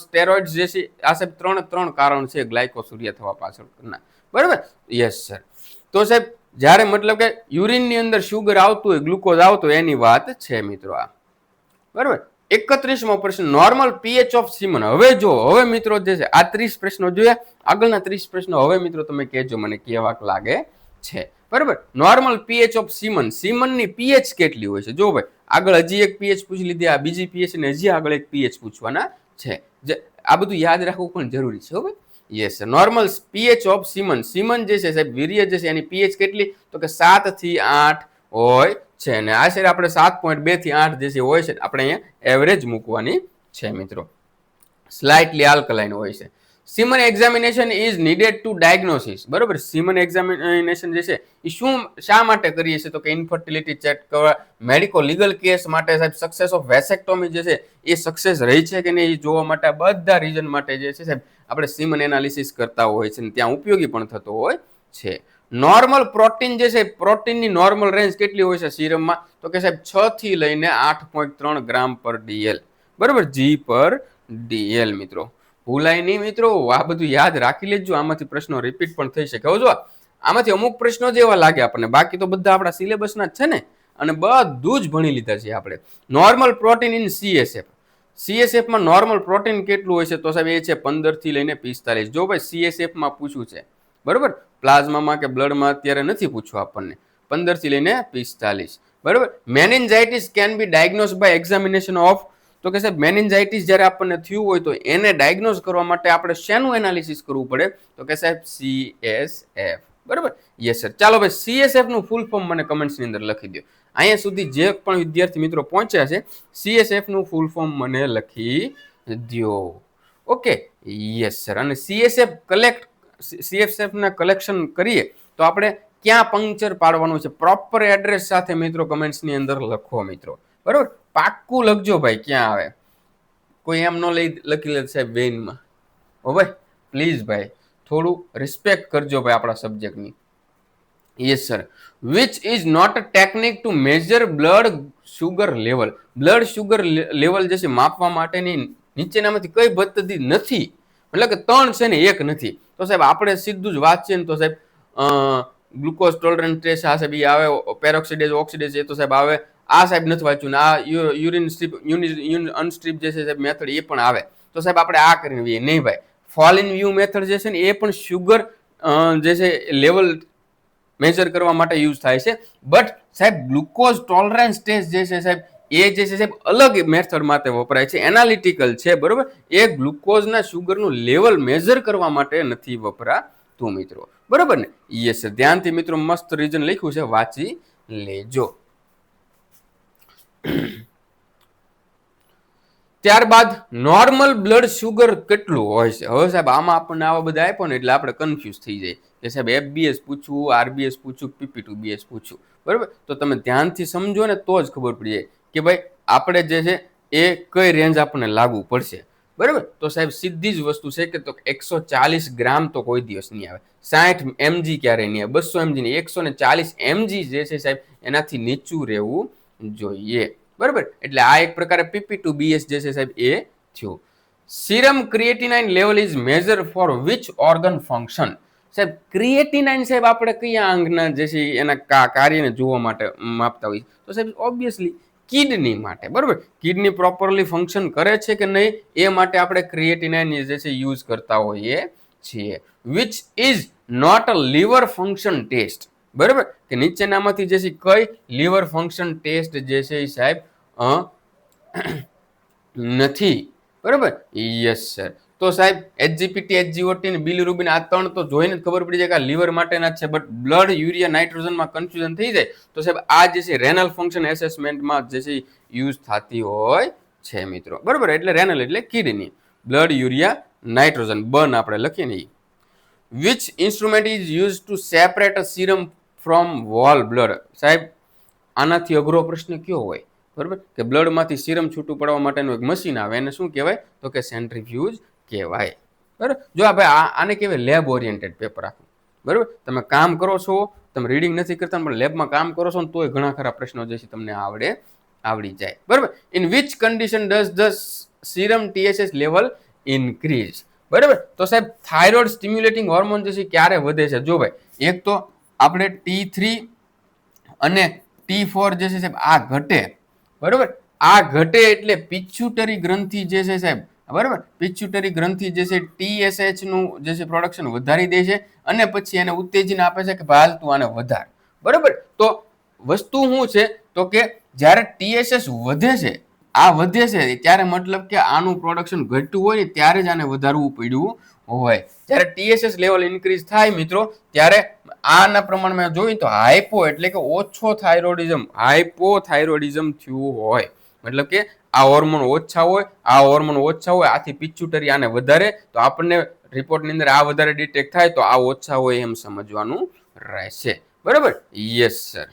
સ્ટેરોઇડ્સ જે છે આ સાહેબ ત્રણ કારણ છે ગ્લાયકોસુરિયા થવા પાછળના, બરોબર. Yes sir. તો સાહેબ જ્યારે મતલબ કે યુરિનની અંદર શુગર આવતું હોય, ગ્લુકોઝ આવતું હોય એની વાત છે મિત્રો આ. બરાબર. 31મો પ્રશ્ન, નોર્મલ પીએચ ઓફ સીમન. હવે મિત્રો જે છે આ 30 પ્રશ્નો જોયા, આગળના 30 પ્રશ્નો હવે મિત્રો તમે કહેજો મને કેવાક લાગે છે. બરાબર. નોર્મલ પીએચ ઓફ સીમન, સીમનની પીએચ કેટલી હોય છે? જો ભાઈ આગળ હજી એક પીએચ પૂછી લીધી, આ બીજી પીએચ ને હજી આગળ એક પીએચ પૂછવાના છે. આ બધું યાદ રાખવું પણ જરૂરી છે. હવે yes, normal pH of semen, semen જે છે સાહેબ વીર્ય જે છે એની પીએચ કેટલી? તો કે 7 થી 8 હોય છે. અને આશરે આપણે 7.2 થી 8 જે છે હોય છે, આપણે અહીંયા એવરેજ મૂકવાની છે મિત્રો. સ્લાઇટલી આલ્કલાઇન હોય છે. Semen examination is needed two diagnosis. બરોબર. સીમન એક્ઝામિનેશન જે છે એ શા માટે કરીએ છીએ? તો કે ઇન્ફર્ટિલિટી ચેક કરવા, મેડિકો લીગલ કેસ માટે સાહેબ, સક્સેસ ઓફ વેસેક્ટોમી જે છે એ સક્સેસ રહી છે કે નહીં એ જોવા માટે, બધા રીઝન માટે જે છે સાહેબ આપણે સીમન એનાલિસિસ કરતા હોય છે, ત્યાં ઉપયોગી પણ થતો હોય છે. નોર્મલ પ્રોટીન જે છે, પ્રોટીનની નોર્મલ રેન્જ કેટલી હોય છે સીરમમાં? તો કે સાહેબ 6 થી લઈને 8.3 ગ્રામ પર ડીએલ. બરોબર, જી પર ડીએલ મિત્રો. ભૂલાય નહીં મિત્રો, આ બધું યાદ રાખી લેજો, આમાંથી પ્રશ્નો રિપીટ પણ થઈ શકે. હવે જો આમાંથી અમુક પ્રશ્નો જેવા લાગે આપણને, બાકી તો બધા આપણા સિલેબસના જ છે ને, અને બધું જ ભણી લીધા છે આપણે. Normal protein in CSF. સીએસએફમાં નોર્મલ પ્રોટીન કેટલું હોય છે? તો સાહેબ એ છે 15 થી લઈને 45. જો ભાઈ સીએસએફમાં પૂછ્યું છે, બરોબર, પ્લાઝમામાં કે બ્લડમાં અત્યારે નથી પૂછવું આપણને. 15 થી લઈને 45. બરોબર. Meningitis can be diagnose by examination of. તો કે સાહેબ મેનિન્જાઇટિસ જ્યારે આપણને થયું હોય તો એને ડાયગ્નોઝ કરવા માટે આપણે શેનું એનાલિસિસ કરવું પડે? તો કે સાહેબ સીએસએફ. બરોબર. Yes sir. ચાલો ભાઈ, સીએસએફ નું ફૂલ ફોર્મ મને કમેન્ટ્સની અંદર લખી દો. અહીંયા સુધી જે પણ વિદ્યાર્થી મિત્રો પહોંચ્યા છે, સીએસએફ નું ફૂલ ફોર્મ મને લખી દો. ઓકે. Yes sir. અને સીએસએફ ના કલેક્શન કરીએ તો આપણે ક્યાં પંક્ચર પાડવાનું છે પ્રોપર એડ્રેસ સાથે મિત્રો કમેન્ટ્સની અંદર લખો મિત્રો. બરોબર. પાક્કું લખજો ભાઈ ક્યાં આવે. કોઈ એમ નો લખી લે સાહેબ વેનમાં. ઓ ભાઈ પ્લીઝ ભાઈ થોડું રિસ્પેક્ટ કરજો ભાઈ આપણા સબ્જેક્ટની. Yes sir. Which is not a technique to measure blood sugar level. Blood sugar level જે છે માપવા માટેની નીચેનામાંથી કઈ પદ્ધતિ નથી? એટલે કે 3 છે ને 1 નથી. તો સાહેબ આપણે સીધું જ વાંચીએ ને તો સાહેબ ગ્લુકોઝ ટોલરન્ટ ટેસ્ટ આ સાહેબ એ આવે, પેરોક્સિડેઝ ઓક્સિડેઝ એ તો સાહેબ આવે. આ સાહેબ નથી વાંચ્યું ને આ યુરિન સ્ટ્રીપ અનસ્ટ્રીપ જે છે સાહેબ મેથડ એ પણ આવે. તો સાહેબ આપણે આ કરીને નહીં ભાઈ. ફોલ ઇન વ્યૂ મેથડ જે છે ને એ પણ શુગર જે છે લેવલ મેજર કરવા માટે યુઝ થાય છે. બટ સાહેબ ગ્લુકોઝ ટોલરન્સ ટેસ્ટ જે છે સાહેબ એ જે છે સાહેબ અલગ મેથડ માટે વપરાય છે, એનાલિટિકલ છે. બરોબર. એ ગ્લુકોઝના શુગરનું લેવલ મેજર કરવા માટે નથી વપરાતું મિત્રો. બરોબર ને? યસ. ધ્યાનથી મિત્રો મસ્ત રીઝન લખ્યું છે, વાંચી લેજો. ત્યારબાદ નોર્મલ બ્લડ શુગર કેટલું હોય છે? હવે સાહેબ આમાં આપણને આવા બધા આપ્યો ને એટલે આપણે કન્ફ્યુઝ થઈ જાય કે સાહેબ એફબીએસ પૂછવું, આરબીએસ પૂછવું, પીપી2બીએસ પૂછવું. બરોબર. તો તમે ધ્યાનથી સમજો ને તો જ ખબર પડી જાય કે ભાઈ આપણે જે છે એ કઈ રેન્જ આપણને લાગુ પડશે. બરોબર. તો સાહેબ સીધી જ વસ્તુ છે કે તો 140 ગ્રામ તો કોઈ દિવસ નહીં આવે, 60 mg ક્યારે નહીં આવે, 200 mg નહીં, 140 mg જે છે સાહેબ એનાથી નીચું રહેવું જોઈએ. બરોબર. એટલે આ એક પ્રકારે પીપી2બીએસ જે છે સાહેબ એ થયું. Serum creatinine level is major for which organ function. સાહેબ ક્રિએટિનાઇન સાહેબ આપણે કયા અંગના જે છે એના કાર્યને જોવા માટે માપતા હોઈએ? તો સાહેબ ઓબ્વિયસલી કિડની માટે. બરોબર. કિડની પ્રોપરલી ફંક્શન કરે છે કે નહીં એ માટે આપણે ક્રિએટિનાઇન જે છે યુઝ કરતા હોઈએ છીએ. Which is not a liver function test. બરોબર. કે નીચેનામાંથી જે છે કઈ લીવર ફંક્શન ટેસ્ટ જે છે એ સાહેબ નથી. બરોબર. Yes sir. તો સાહેબ એચજીપીટી, એચજીઓટી અને બિલિરુબિન આ 3 તો જોઈને જ ખબર પડી જાય કે આ લીવર માટેના જ છે. બટ બ્લડ યુરિયા નાઇટ્રોજનમાં કન્ફ્યુઝન થઈ જાય તો સાહેબ આ જે છે રેનલ ફંક્શન એસેસમેન્ટમાં જે છે યુઝ થતી હોય છે મિત્રો. બરોબર. એટલે રેનલ એટલે kidney, blood urea nitrogen BUN આપણે લખીએ ને. Which instrument is use to separate a serum from whole blood. સાહેબ આનાથી અઘરો પ્રશ્ન કયો હોય? બરોબર. કે બ્લડમાંથી સીરમ છૂટું પડવા માટેનું એક મશીન આવે, એને શું કહેવાય? તો કે સેન્ટ્રીફ્યુજ કહેવાય. બરાબર. જો આ ભાઈ આને કહેવાય લેબ ઓરિએન્ટેડ પેપર આખું. બરાબર. તમે કામ કરો છો, તમે રીડિંગ નથી કરતા પણ લેબમાં કામ કરો છો ને તોય ઘણા ખરા પ્રશ્નો જે છે તમને આવડી જાય. બરાબર. In which condition does the serum TSH level increase? બરાબર. તો સાહેબ થાઇરોઇડ સ્ટિમ્યુલેટિંગ હોર્મોન જે છે ક્યારે વધે છે? જો ભાઈ એક તો આપણે T3 અને T4 જે છે સાહેબ આ ઘટે, બરોબર. આ ઘટે એટલે પિચ્યુટરી ગ્રંથિ જે છે સાહેબ, બરોબર, પિચ્યુટરી ગ્રંથિ જે છે TSH નું જે છે પ્રોડક્શન વધારી દે છે અને પછી એને ઉત્તેજન આપે છે કે ભાઈ તું આને વધાર, બરોબર. તો વસ્તુ શું છે તો કે જ્યારે TSH વધે છે, આ વધે છે ત્યારે મતલબ કે આનું પ્રોડક્શન ઘટ્યું હોય ને ત્યારે જ આને વધારવું પડ્યું હોય. જ્યારે TSH લેવલ ઇન્ક્રીઝ થાય મિત્રો ત્યારે આના પ્રમાણમાં જોઈએ તો હાઇપો એટલે કે ઓછો હાઇપોથાઇરોઇડિઝમ થયું હોય, મતલબ કે આ હોર્મોન ઓછા હોય, આ હોર્મોન ઓછા હોય, આથી પિચ્યુટરી આને વધારે, તો આપણને રિપોર્ટની અંદર આ વધારે ડિટેક્ટ થાય તો આ ઓછા હોય એમ સમજવાનું રહેશે, બરોબર. Yes sir.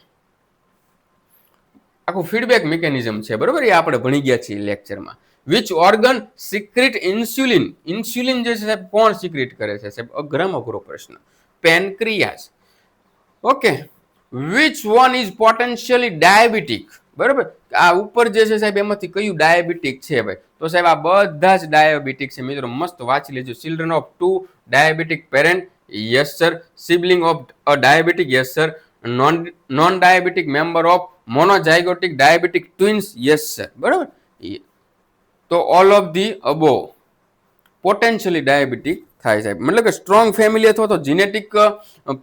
આખું ફીડબેક મિકેનિઝમ છે, બરોબર, એ આપણે ભણી ગયા છીએ લેક્ચરમાં. Which organ secret insulin, insulin જે છે સાહેબ કોણ સિક્રેટ કરે છે સાહેબ, અઘરો પ્રશ્ન. Pancreas. Okay. Which one is potentially diabetic, બરોબર. આ ઉપર જે છે સાહેબ એમાંથી કયું ડાયાબિટીક છે ભાઈ, તો સાહેબ આ બધા જ ડાયાબિટીક છે મિત્રો, મસ્ત વાંચી લેજો. Children of 2 diabetic parent, yes sir. Sibling of a diabetic, yes sir. Non diabetic member of monozygotic diabetic twins, yes sir, બરોબર. તો all of the above potentially diabetic થાય સાહેબ, મતલબ કે સ્ટ્રોંગ ફેમિલી અથવા તો જીનેટિક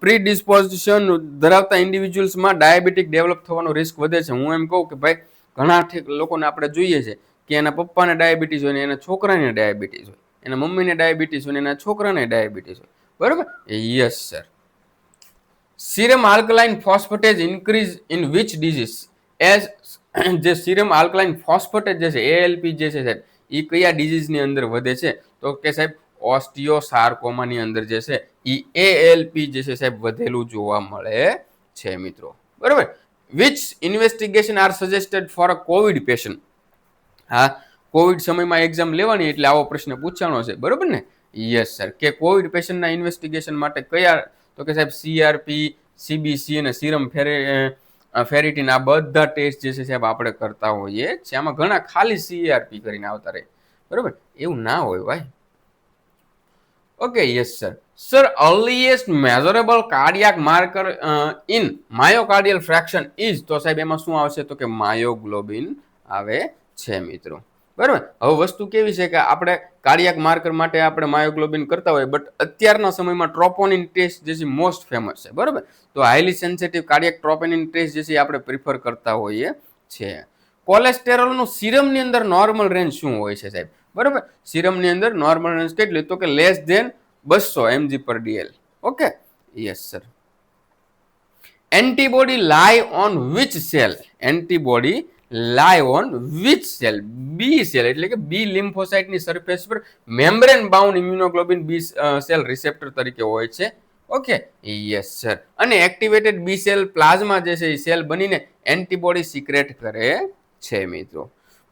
પ્રીડિસ્પોઝિશન ધરાવતા ઇન્ડિવિજ્યુઅલ્સમાં ડાયાબિટીક ડેવલપ થવાનો રિસ્ક વધે છે. હું એમ કહું કે ભાઈ ઘણા લોકોને આપણે જોઈએ છે કે એના પપ્પાને ડાયાબિટીસ હોય ને એના છોકરાને ડાયાબિટીસ હોય, એના મમ્મીને ડાયાબિટીસ હોય ને એના છોકરાને ડાયાબિટીસ હોય, બરોબર. Yes sir. Serum alkaline phosphatase increase in which disease, as જે સીરમ આલ્કલાઇન ફોસ્ફેટેજ જે છે ALP જે છે સાહેબ એ કયા ડિઝીઝની અંદર વધે છે, તો કે સાહેબ ઓસ્ટિયોસાર્કોમાની અંદર જે છે એ ALP જે છે સાહેબ વધેલું જોવા મળે છે મિત્રો, બરોબર. Which investigation are suggested for a covid patient, હા કોવિડ સમયમાં એક્ઝામ લેવાની એટલે આવો પ્રશ્ન પૂછાણો છે, બરોબર ને. Yes sir. કે કોવિડ પેશન્ટના ઇન્વેસ્ટિગેશન માટે કયા, તો કે સાહેબ CRP, CBC અને સીરમ ફેરિટીન આ બધા ટેસ્ટ જે છે સાહેબ આપણે કરતા હોઈએ છીએ. આમાં ઘણા ખાલી CRP કરીને આવતા રહે, બરોબર, એવું ના હોય ભાઈ. Okay. Yes sir. Sir earliest measurable cardiac marker in myocardial fraction is, તો સાહેબ એમાં શું આવશે તો કે માયોગ્લોબિન આવે છે મિત્રો, બરાબર. હવે વસ્તુ કેવી છે કે આપણે કાર્ડિયાક માર્કર માટે આપણે માયોગ્લોબિન કરતા હોય, બટ અત્યારના સમયમાં ટ્રોપોનિન ટેસ્ટ જે છે મોસ્ટ ફેમસ છે, બરાબર. તો highly sensitive cardiac troponin test જે છે આપણે પ્રિફર કરતા હોઈએ છે. કોલેસ્ટેરોલનું સિરમની અંદર નોર્મલ રેન્જ શું હોય છે સાહેબ, બરાબર. સિરમની અંદર નોર્મલ રેન્જ કેટલી, તો કે less than 200 mg/dl. Okay. Yes sir. Antibody lie on which cell, antibody lie on which cell, B cell એટલે કે બી લિમ્ફોસાઇટની સરફેસ પર membrane bound immunoglobin B cell receptor તરીકે હોય છે. ઓકે. Yes sir. અને એક્ટિવેટેડ બી સેલ પ્લાઝમા જે છે એ સેલ બનીને એન્ટીબોડી સિક્રેટ કરે છે મિત્રો.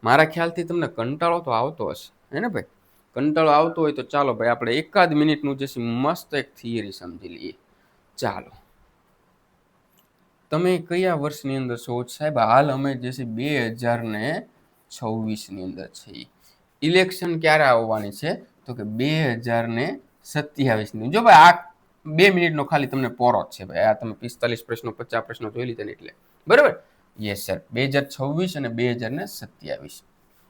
મારા ખ્યાલથી તમને કંટાળો તો આવતો હશે હે ને ભાઈ, કંટાળો આવતો હોય તો ચાલો ભાઈ આપણે એકાદ મિનિટનું જે છે મસ્ત એક થિયરી સમજી લઈએ. ચાલો, તમે કયા વર્ષની અંદર છો સાહેબ? હાલ અમે જે છે 2026ની અંદર છીએ. ઇલેક્શન ક્યારે આવવાની છે તો કે 2027ની. જો ભાઈ આ 2 મિનિટનો ખાલી તમને પોરો જ છે ભાઈ, આ તમે 45 પ્રશ્નો 50 પ્રશ્નો જોઈ લીધા ને એટલે, બરાબર. Yes sir. 2026 અને 2027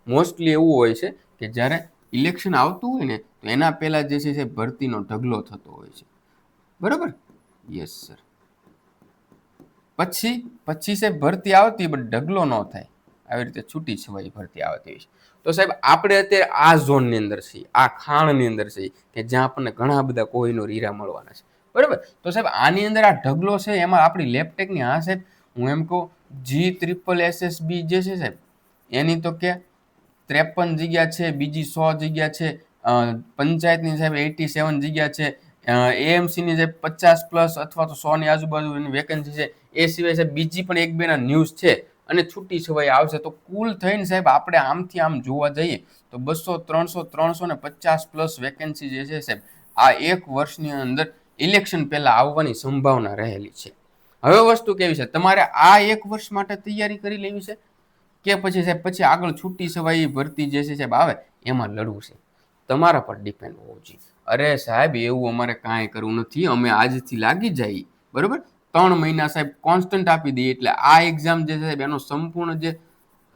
મોસ્ટલી એવું હોય છે કે જ્યારે ઇલેક્શન આવતું હોય ને તો એના પહેલા જે છે ભરતીનો ઢગલો થતો હોય છે, બરાબર. Yes sir. પછી સાહેબ ભરતી આવતી બટ ઢગલો ન થાય, આવી રીતે છૂટી છવાઈ ભરતી આવતી હોય છે. તો સાહેબ આપણે અત્યારે આ ઝોનની અંદર છીએ, આ ખાણની અંદર છીએ કે જ્યાં આપણને ઘણા બધા કોહિનૂર હીરા મળવાના છે, બરાબર. તો સાહેબ આની અંદર આ ઢગલો છે, એમાં આપણી લેપટેકની હા સાહેબ હું એમ કહું GSSB જે છે સાહેબ એની તો કે 53 જગ્યા છે, બીજી 100 જગ્યા છે, પંચાયતની સાહેબ 87 જગ્યા છે, AMCની સાહેબ 50+ અથવા તો 100ની આજુબાજુની વેકેન્સી છે. એ સિવાય સાહેબ બીજી પણ 1-2 ના ન્યૂઝ છે અને છૂટી છવાઈ આવશે. તો કુલ થઈને સાહેબ આપણે આમથી આમ જોવા જઈએ તો 200, 350+ વેકેન્સી જે છે સાહેબ આ એક વર્ષની અંદર ઇલેક્શન પહેલા આવવાની સંભાવના રહેલી છે. હવે વસ્તુ કેવી છે, તમારે આ એક વર્ષ માટે તૈયારી કરી લેવી છે કે પછી સાહેબ પછી આગળ છૂટી છવાઈ ભરતી જે છે સાહેબ આવે એમાં લડવું છે, તમારા પર ડિપેન્ડ હોવું જોઈએ. અરે સાહેબ એવું અમારે કાંઈ કરવું નથી, અમે આજથી લાગી જઈએ, બરોબર. 3 મહિના સાહેબ કોન્સ્ટન્ટ આપી દઈએ એટલે આ એક્ઝામ જે છે સાહેબ એનો સંપૂર્ણ જે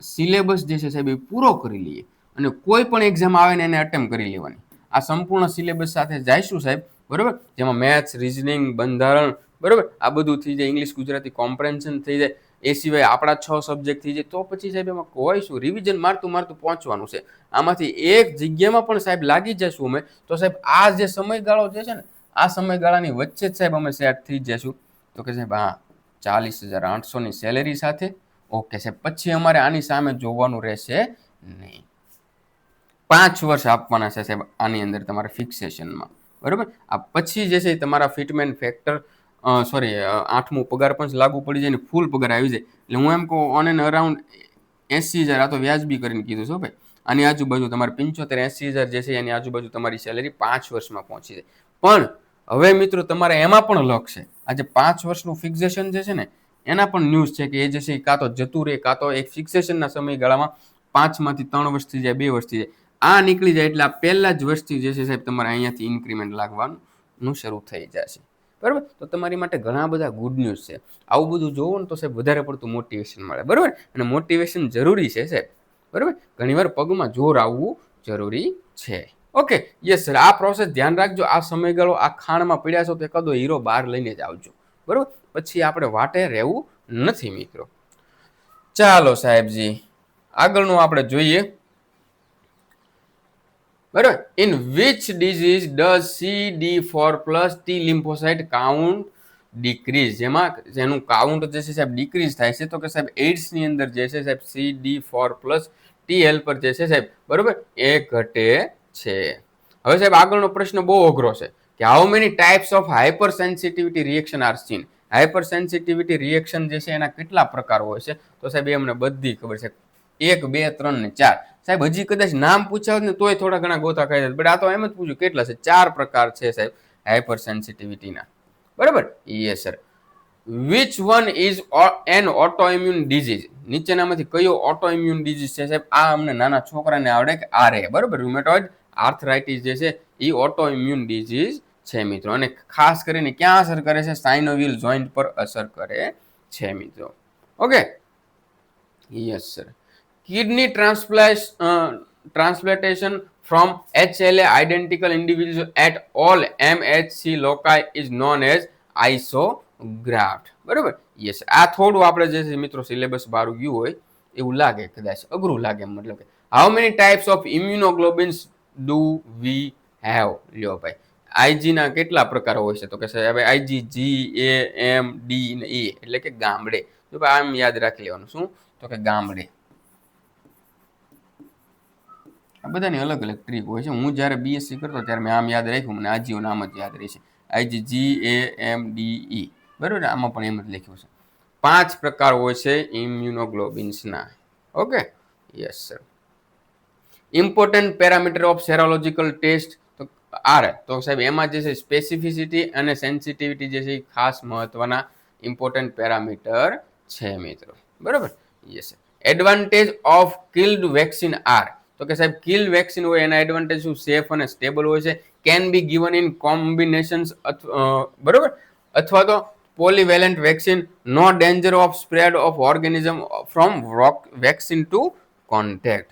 સિલેબસ જે છે સાહેબ એ પૂરો કરી લઈએ અને કોઈ પણ એક્ઝામ આવે ને એને અટેમ્પ કરી લેવાની. આ સંપૂર્ણ સિલેબસ સાથે જઈશું સાહેબ, બરોબર, જેમાં મેથ્સ, રિઝનિંગ, બંધારણ, બરોબર, આ બધું થઈ જાય, ઇંગ્લિશ ગુજરાતી કોમ્પ્રેન્શન થઈ જાય, એ સિવાય આપણા 6 સબ્જેક્ટ થઈ જાય, તો પછી સાહેબ એમાં કોઈ શું રિવિઝન મારતું મારતું પહોંચવાનું છે. આમાંથી એક જગ્યામાં પણ સાહેબ લાગી જશું અમે તો સાહેબ આ જે સમયગાળો જે છે ને આ સમયગાળાની વચ્ચે જ સાહેબ અમે સેટ થઈ જશું. તો કે સાહેબ હા 40,800 ની સેલેરી સાથે ઓકે સાહેબ. પછી અમારે આની સામે જોવાનું રહેશે નહીં. 5 વર્ષ આપવાના છે સાહેબ આની અંદર તમારે ફિક્સેશનમાં, બરોબર. આ પછી જે છે તમારા ફિટમેન્ટ ફેક્ટર સોરી 8મું પગાર પંચ લાગુ પડી જાય ને ફૂલ પગાર આવી જાય. એટલે હું એમ કહું ઓન એન અરાઉન્ડ 80,000, આ તો વ્યાજબી કરીને કીધું છે ભાઈ. આની આજુબાજુ તમારે 75-80,000 જે છે એની આજુબાજુ તમારી સેલેરી 5 વર્ષમાં પહોંચી જાય. પણ હવે મિત્રો તમારે એમાં પણ લક છે. આ જે 5 વર્ષનું ફિક્સેશન જે છે ને એના પણ ન્યૂઝ છે કે એ જે છે કાં તો જતું રહે કાં તો એક ફિક્સેશનના સમયગાળામાં 5માંથી 3 વર્ષ થઈ જાય, 2 વર્ષ થઈ જાય. આ નીકળી જાય એટલે આ પહેલા જ વર્ષથી જે છે સાહેબ તમારે અહીંયાથી ઇન્ક્રીમેન્ટ લાગવાનું શરૂ થઈ જશે, બરાબર. તો તમારી માટે ઘણા બધા ગુડ ન્યૂઝ છે. આવું બધું જોવો ને તો સાહેબ વધારે પડતું મોટિવેશન મળે, બરાબર. અને મોટિવેશન જરૂરી છે સાહેબ, બરાબર. ઘણીવાર પગમાં જોર આવવું જરૂરી છે. Okay, yes sir. આ પ્રોસેસ ધ્યાન રાખજો. આ સમયગાળો આ ખાણમાં પડ્યા છો તો કદો હીરો બહાર લઈને જ આવજો, બરાબર. પછી આપણે વાટે રહેવું નથી મિત્રો. ચાલો સાહેબજી આગળનું આપણે જોઈએ, બરાબર. In which disease does CD4+ T lymphocyte count decrease? જેનું કાઉન્ટ જે છે સાહેબ ડિક્રીઝ થાય છે તો કે સાહેબ એઇડ્સ ની અંદર જે છે સાહેબ CD4+ T હેલ્પર જે છે સાહેબ, બરોબર, એ ઘટે છે. હવે સાહેબ આગળનો પ્રશ્ન બહુ અઘરો છે કે how many types of hypersensitivity reaction are seen? Hypersensitivity reaction જે છે એના કેટલા પ્રકાર હોય છે? તો સાહેબ એ અમને બધી ખબર છે. 1, 2, 3 ને 4. સાહેબ હજી કદાચ નામ પૂછ્યા હોત ને તોય થોડા ઘણા ગોતા ખાઈ જાય, બટ આ તો એમ જ પૂછ્યું કેટલા છે. 4 પ્રકાર છે સાહેબ હાઇપર સેન્સિટિવિટીના, બરાબર. Yes sir. Which one is an autoimmune disease? નીચેનામાંથી કયો ઓટોઇમ્યુન ડિઝીઝ છે સાહેબ? આ અમને નાના છોકરાને આવડે કે આર એ, બરાબર. રૂમેટોઇડ આર્થરાઇટિસ જે છે એ ઓટોઇમ્યુન ડિઝીઝ છે મિત્રો. અને ખાસ કરીને ક્યાં અસર કરે છે? સાઇનોવિયલ જોઈન્ટ પર અસર કરે છે મિત્રો. Okay, yes sir. Kidney transplantation from HLA identical individual at all MHC loci is known as isograft, બરાબર. યસ. આ થોડું આપણે જે છે મિત્રો સિલેબસ બહાર ગયું હોય એવું લાગે, કદાચ અઘરું લાગે. મતલબ કે how many types of immunoglobins do we have? લ્યો ભાઈ, આઈજી ના કેટલા પ્રકાર હોય છે? તો કે સાહેબ IG G, A, M, D ને E એટલે કે ગામડે. તો ભાઈ આમ યાદ રાખી લેવાનું. શું? તો કે ગામડે. આ બધાની અલગ અલગ ટ્રીક હોય છે. હું જ્યારે બીએસસી કરતો ત્યારે મેં આમ યાદ રાખ્યું, મને આજીઓ નામ જ યાદ રહેશે. IG G, A, M, D, E, બરાબર. આમાં પણ એમ જ લખ્યું છે. 5 પ્રકાર હોય છે ઇમ્યુનોગ્લોબિન્સના. Okay, yes sir. Important parameter of serological test તો આર. તો સાહેબ એમાં જે છે સ્પેસિફિસિટી અને સેન્સિટિવિટી જે છે ખાસ મહત્વના ઇમ્પોર્ટન્ટ પેરામીટર છે મિત્રો, બરાબર. Yes. Advantage of killed vaccine are. તો કે સાહેબ કિલ વેક્સિન હોય એના એડવાન્ટેજ શું? સેફ અને સ્ટેબલ હોય છે. Can be given in combinations, બરાબર, અથવા તો polyvalent vaccine. No danger of spread of organism from vaccine to contact,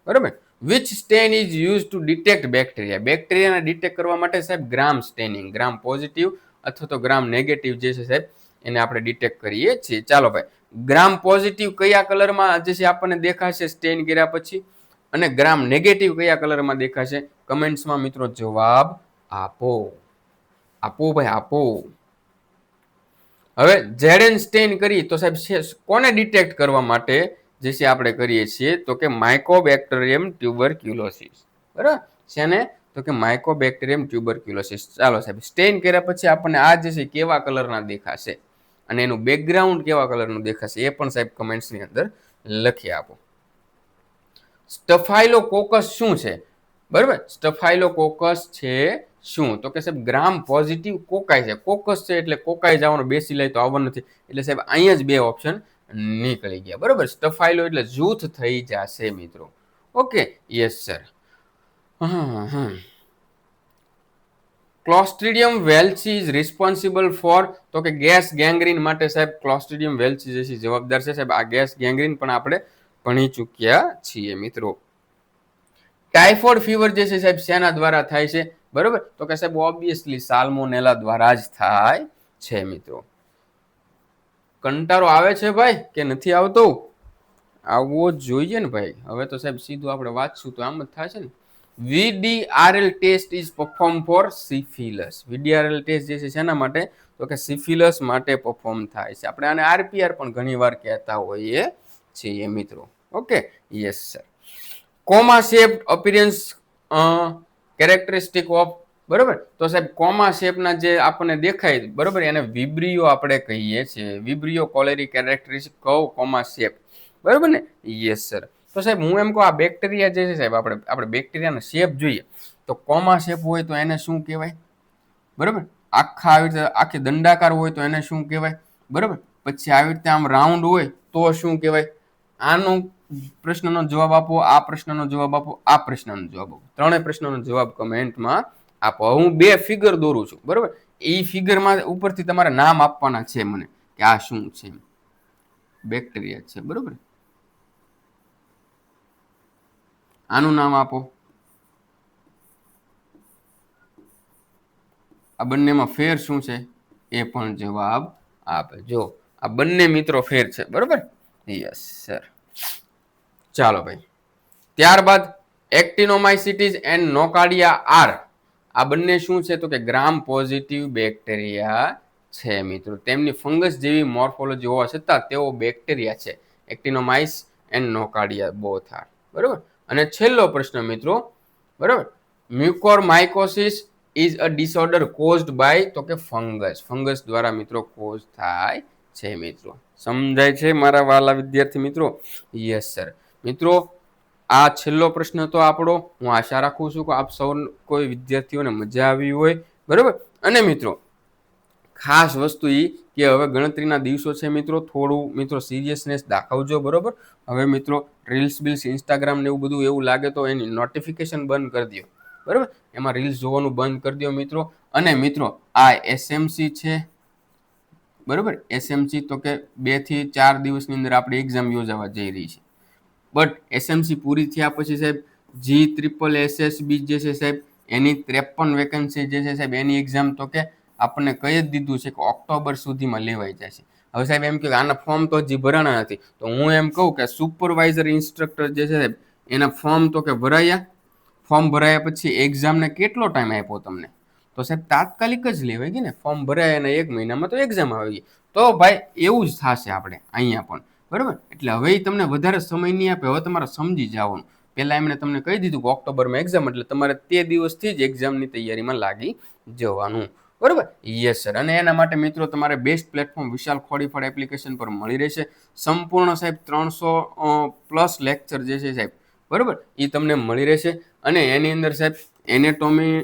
બરાબર. Which stain is use to detect bacteria? બેક્ટેરિયાને ડિટેક્ટ કરવા માટે સાહેબ ગ્રામ સ્ટેનિંગ, ગ્રામ પોઝિટિવ અથવા તો ગ્રામ નેગેટિવ જે છે સાહેબ એને આપણે ડિટેક્ટ કરીએ છીએ. ચાલો ભાઈ, ગ્રામ પોઝિટિવ કયા કલરમાં જે છે આપણને દેખાશે સ્ટેન કર્યા પછી, અને ગ્રામ નેગેટિવ કયા કલરમાં દેખાશે? કમેન્ટ્સમાં મિત્રો જવાબ આપો. આપો ભાઈ, આપો. હવે ઝેડન સ્ટેન કરી તો સાહેબ કોને ડિટેક્ટ કરવા માટે જે છે આપણે કરીએ છીએ? તો કે માઇકોબેક્ટેરિયમ ટ્યુબરક્યુલોસિસ, બરાબર. શેને? તો કે માઇકોબેક્ટેરિયમ ટ્યુબરક્યુલોસિસ. ચાલો સાહેબ, સ્ટેન કર્યા પછી આપણને આ જે છે કેવા કલરના દેખાશે અને એનું બેકગ્રાઉન્ડ કેવા કલરનું દેખાશે એ પણ સાહેબ કમેન્ટ્સની અંદર લખી આપો. સ્ટફાઇલોકોકસ શું છે? બરાબર, સ્ટફાઇલોકોકસ છે શું? તો કે સાહેબ ગ્રામ પોઝિટિવ કોકાઈ છે. કોકસ છે એટલે કોકાઈ જવાનું, બેસી લઈ તો આવવાનું નથી. એટલે સાહેબ અહીંયા જ 2 ઓપ્શન નીકળી ગયા, બરાબર. સ્ટફાઇલો એટલે જૂથ થઈ જશે મિત્રો. Okay, yes sir. Clostridium welchii is responsible for, તો કે ગેસ ગેંગ્રીન માટે સાહેબ ક્લોસ્ટ્રીડિયમ વેલ્ચી જે છે જવાબદાર છે સાહેબ. આ ગેસ ગેંગ્રીન પણ આપણે ભણી ચૂક્યા છીએ મિત્રો. ટાઇફોઇડ ફીવર જે છે સાહેબ શેના દ્વારા થાય છે? બરોબર, તો કે સાહેબ ઓબ્વિયસલી સાલ્મોનેલા દ્વારા જ થાય છે મિત્રો. કંટાળો આવે છે ભાઈ કે નથી આવતો? આવવો જોઈએ ને ભાઈ. હવે તો સાહેબ સીધું આપણે વાંચશું તો આમ જ થશે ને. VDRL test is perform for syphilis. VDRL test જે છે શેના માટે? તો કે સિફિલસ માટે પરફોર્મ થાય છે. આપણે આને RPR પણ ઘણી વાર કહેતા હોઈએ છીએ મિત્રો. Okay, yes sir. Comma shape appearance characteristic of, બરોબર, તો સાહેબ કોમા શેપના જે આપણને દેખાય, બરોબર, એને વિબ્રિયો આપણે કહીએ છીએ. વિબ્રિયો કોલેરી કેરેક્ટરિસ્ટિક કહો કોમા શેપ, બરોબર ને? Yes sir. તો સાહેબ હું એમ કહું આ બેક્ટેરિયા જે છે સાહેબ આપણે બેક્ટેરિયાનો શેપ જોઈએ તો કોમા શેપ હોય તો એને શું કહેવાય? બરોબર, આવી રીતે આખી દંડાકાર હોય તો એને શું કહેવાય? બરોબર, પછી આવી રીતે આમ રાઉન્ડ હોય તો શું કહેવાય? આનો પ્રશ્નનો જવાબ આપો, આ પ્રશ્નનો જવાબ આપો, આ પ્રશ્નનો જવાબ આપો. ત્રણેય પ્રશ્નનો જવાબ કમેન્ટમાં આપો. હું 2 ફિગર દોરું છું, બરોબર, એ ફિગરમાં ઉપરથી તમારે નામ આપવાના છે મને કે આ શું છે. બેક્ટેરિયા છે, બરોબર, આનું નામ આપો. આ બંનેમાં ફેર શું છે એ પણ જવાબ આપે. જો આ બંને મિત્રો ફેર છે, બરોબર, યસ સર. ચાલો ભાઈ, ત્યારબાદ એક્ટિનોમાઇસિટીસ એન્ડ નોકાર્ડિયા આર, આ બંને શું છે તો કે ગ્રામ પોઝિટિવ બેક્ટેરિયા છે મિત્રો. તેમની ફંગસ જેવી મોર્ફોલોજી હોવા છતાં તેઓ બેક્ટેરિયા છે. Actinomyces and Nocardia both are, બરોબર. અને છેલ્લો પ્રશ્ન મિત્રો, બરોબર, mucormycosis is a disorder caused by, તો કે ફંગસ. ફંગસ દ્વારા મિત્રો કોઝ થાય છે મિત્રો. સમજાય છે મારા વાલા વિદ્યાર્થી મિત્રો? Yes sir. મિત્રો આ છેલ્લો પ્રશ્ન તો આપણો. હું આશા રાખું છું કે આપ સૌ કોઈ વિદ્યાર્થીઓને મજા આવી હોય, બરોબર. અને મિત્રો ખાસ વસ્તુ એ કે હવે ગણતરીના દિવસો છે મિત્રો, થોડું મિત્રો સિરિયસનેસ દાખવજો, બરોબર. હવે મિત્રો રીલ્સ બિલ્સ ઇન્સ્ટાગ્રામ ને એવું બધું એવું લાગે તો એની નોટિફિકેશન બંધ કરી દો, બરોબર. એમાં રીલ્સ જોવાનું બંધ કરી દો મિત્રો. અને મિત્રો આ SMC છે, બરોબર, SMC તો કે 2 થી 4 દિવસની અંદર આપણી એક્ઝામ યોજાવા જઈ રહી છે. બટ SMC પૂરી થયા પછી સાહેબ GSSB જે છે સાહેબ એની 53 વેકન્સી જે છે સાહેબ એની એક્ઝામ તો કે આપણને કહી જ દીધું છે કે ઓક્ટોબર સુધીમાં લેવાઈ જશે. હવે સાહેબ એમ કે આના ફોર્મ તો હજી ભરાણા નથી, તો હું એમ કહું કે સુપરવાઇઝર ઇન્સ્ટ્રક્ટર જે છે સાહેબ એના ફોર્મ તો કે ભરાયા. ફોર્મ ભરાયા પછી એક્ઝામને કેટલો ટાઈમ આપ્યો તમને? તો સાહેબ તાત્કાલિક જ લેવાય ગઈ ને. ફોર્મ ભરાય અને 1 મહિનામાં તો એક્ઝામ આવી ગઈ. તો ભાઈ એવું જ થશે આપણે અહીંયા પણ, બરોબર. એટલે હવે તમને વધારે સમય નહીં આપે, હવે તમારે સમજી જવાનું. પહેલા એમણે તમને કહી દીધું કે ઓક્ટોબરમાં એક્ઝામ, એટલે તમારે તે દિવસથી જ એક્ઝામની તૈયારીમાં લાગી જવાનું, બરોબર. Yes sir. અને એના માટે મિત્રો તમારે બેસ્ટ પ્લેટફોર્મ વિશાલ ખોડીફળ એપ્લિકેશન પર મળી રહેશે. સંપૂર્ણ સાહેબ 300+ લેક્ચર જે છે સાહેબ, બરોબર, એ તમને મળી રહેશે. અને એની અંદર સાહેબ એનેટોમી,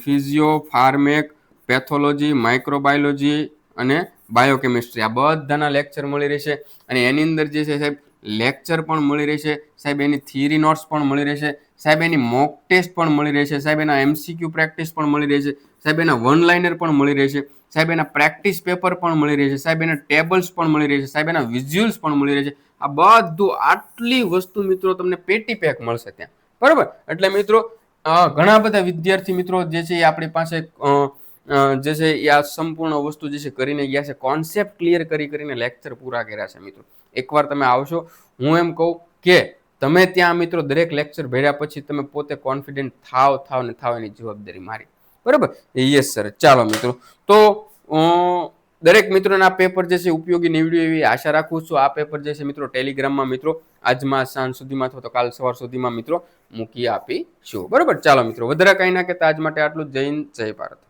ફિઝિયો, ફાર્મેક, પેથોલોજી, માઇક્રોબાયોલોજી અને બાયોકેમિસ્ટ્રી, આ બધાના લેક્ચર મળી રહેશે. અને એની અંદર જે છે સાહેબ લેક્ચર પણ મળી રહેશે સાહેબ, એની થિયરી નોટ્સ પણ મળી રહેશે સાહેબ, એની મોક ટેસ્ટ પણ મળી રહેશે સાહેબ, એના MCQ પ્રેક્ટિસ પણ મળી રહેશે સાહેબ, એના વન લાઇનર પણ મળી રહેશે સાહેબ, એના પ્રેક્ટિસ પેપર પણ મળી રહેશે સાહેબ, એના ટેબલ્સ પણ મળી રહેશે સાહેબ, એના વિઝ્યુઅલ્સ પણ મળી રહેશે. આ બધું આટલી વસ્તુ મિત્રો તમને પેટી પેક મળશે ત્યાં, બરોબર. એટલે મિત્રો ઘણા બધા વિદ્યાર્થી મિત્રો જે છે એ આપણી પાસે જે છે એ આ સંપૂર્ણ વસ્તુ જે છે કરીને ગયા છે. કોન્સેપ્ટ ક્લિયર કરીને લેક્ચર પૂરા કર્યા છે મિત્રો. એકવાર તમે આવશો, હું એમ કહું કે તમે ત્યાં મિત્રો દરેક લેક્ચર ભર્યા પછી તમે પોતે કોન્ફિડન્ટ થાવ એની જવાબદારી મારી, બરોબર. Yes sir. ચાલો મિત્રો, તો દરેક મિત્રોને આ પેપર જે છે ઉપયોગી નીવડ્યું એવી આશા રાખું છું. આ પેપર જે છે મિત્રો ટેલિગ્રામમાં મિત્રો આજમાં સાંજ સુધીમાં અથવા તો કાલ સવાર સુધીમાં મિત્રો મૂકી આપીશું, બરોબર. ચાલો મિત્રો, વધારે કંઈ ના કહેતા આજ માટે આટલું. જય હિન્દ, જય ભારત.